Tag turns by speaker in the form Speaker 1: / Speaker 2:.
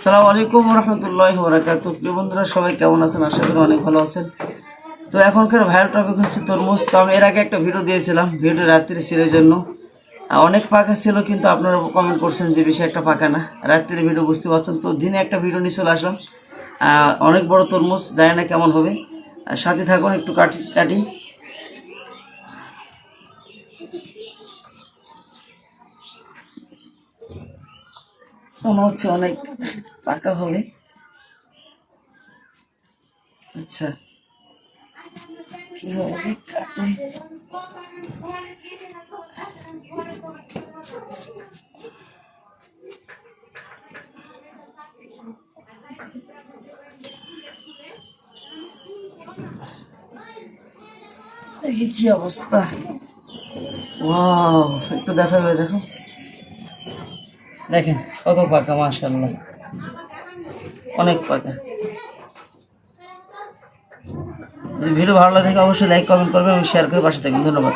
Speaker 1: আসসালামু আলাইকুম রহমতুল্লাহি ওয়া বারাকাতুহু। প্রিয় বন্ধুরা, সবাই কেমন আছেন? আশা করি অনেক ভালো আছেন। তো এখনকার ভাইরাল টপিক হচ্ছে তরমুজ। তো আমি এর আগে একটা ভিডিও দিয়েছিলাম, ভিডিও রাত্রি সিলের জন্য। অনেক পাকা ছিল, কিন্তু আপনারা কমেন্ট করছেন যে বেশি একটা পাকা না। রাত্রির ভিডিও বুঝতে পারছেন, তো দিনে একটা ভিডিও নিয়ে চলে আসলাম। অনেক বড় তরমুজ, জানি না কেমন হবে। সাথে থাকুন, একটু কাটি কাটি। মনে হচ্ছে অনেক পাকা হবে। আচ্ছা, কিভাবে কাটে? দেখি কি অবস্থা। ওয়াও, একটু দেখা যাবে, দেখো, দেখেন কত পাকা, মাশাআল্লাহ, অনেক পাকা। যদি ভিডিও ভালো লাগে অবশ্যই লাইক কমেন্ট করবেন এবং শেয়ার করে পাশে থাকবেন। ধন্যবাদ।